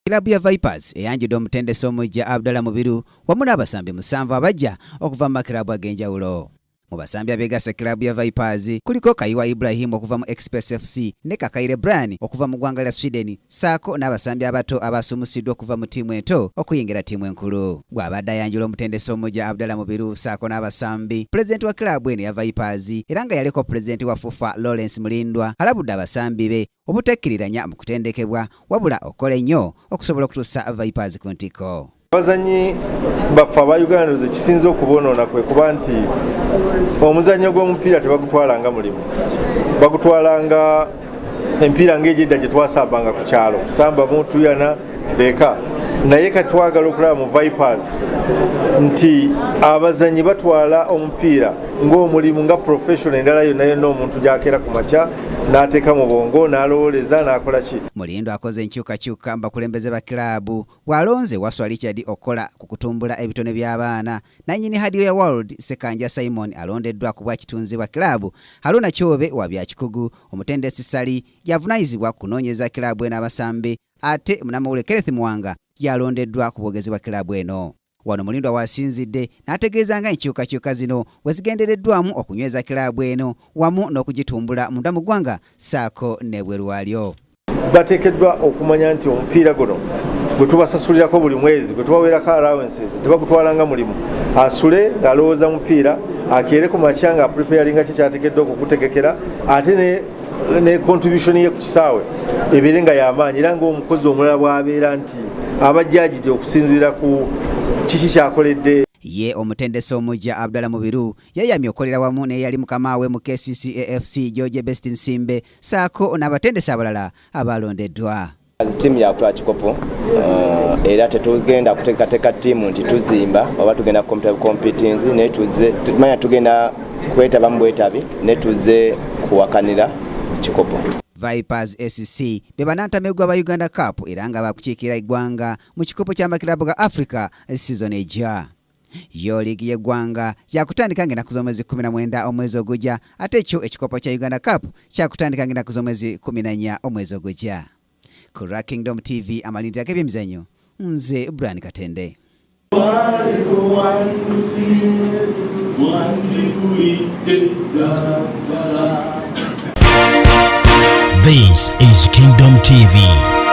Kilabu ya Vipers eyanjudde omutendesi omujja Abdallah Mubiru wamu n'abasambi 7 abajja okuva mu makilabu ag'enjawulo. Mu basambi abeegasa kilabu ya Vipers kuliko Kayiwa Ibrahim okuva mu Express FC ne Kakaire Brian okuva mu ggwanga lya Sweden saako n'abasambi abato abasumusiddwa okuva mu ttiimu ento okuyingira ttiimu enkulu. Bw'abadde ayanjula omutendesi omujja Abdallah Mubiru saako n'abasambi, pulezidenti wa kilabu eno ya Vipers era nga yaleko pulezidenti wa FUFA Lawrence Mulindwa alabudde abasambi be obutekkiriranya mu kutendekebwa wabula okola ennyo okusobola okutuusa Vipers ku ntiko. Abazanyi baffe aba Uganda ze kisinze okubonoona kwe kuba nti omuzannyo gw'omupiira tebagutwalanga mulimu, bagutwalanga empiira ng'egyedda gye twasambanga ku kyalo kusamba muntu yana deka. Naye kati twagala okulaba mu Vipers nti abazanyi batwala omupiira ng'omulimu nga professional endala yonna omuntu gy'akeera ku makya n'ateeka mu bwongo n'alowooleza n'akola ki. Mulindwa akoze enkyukakyuka mu bakulembeze ba kilabu bw'alonze Waswa Richard okola ku kutumbula ebitone by'abaana, nannyini hadiyo ya World Sekanja Simon alondeddwa ku bwakitunzi bwa kilabu, Haruna Kyobe wa Byakikugu, omutendesi Sali yavunaanyizibwa kunoonyeza kilabu eno abasambi, ate Munamawule Kenneth Muwanga yalondeddwa ku bwogezi bwa kilabu eno. Wano Mulindwa wasinzidde n'ategeeza nga enkyukakyuka zino bwe zigendereddwamu okunyweza kilabu eno wamu n'okugitumbula munda mu ggwanga saako n'ebweru waalyo. Bateekeddwa okumanya nti omupiira guno gwe tubasasulirako buli mwezi, gwe tubaweerako allowances, tebagutwalanga mulimu. Asule ng'alowooza mupiira, akeere ku makya nga preparinga kye kyateekeddwa okugutegekera, ate ne contribution ye ku kisaawe ebeere nga y'amaanyi era ng'omukozi omulala bw'abeera nti abajjaajidde okusinziira ku kiki kyakoledde. Ye omutendesi omujja Abdallah Mubiru yayamye okolera wamu n'eyali mukama we mu KCCA-FC George Best Nsimbe saako n'abatendesi abalala abalondeddwa. Tiimu yakola kikopo era tetugenda kuteekateeka ttiimu nti tuzimba oba tugenda competing naye tumanya tugenda kwetaba mu bwetabi ne tuzze kuwakanira kikopo. Vipers SC be banantamegwa ba Uganda Cup era nga bakukiikira eggwanga mu kikopo ky'amakilabu ga Africa season ejja. Yo ligi y'eggwanga yakutandika ng'ennaku z'omwezi 19 omwezi ogujja, ate ekyo ekikopo kya Uganda Cup kyakutandika ng'ennaku z'omwezi 14 omwezi ogujja. Ku Kingdom TV amalindi ag'ebyemizannyo, nze Brian Katende. This is Kingdom TV.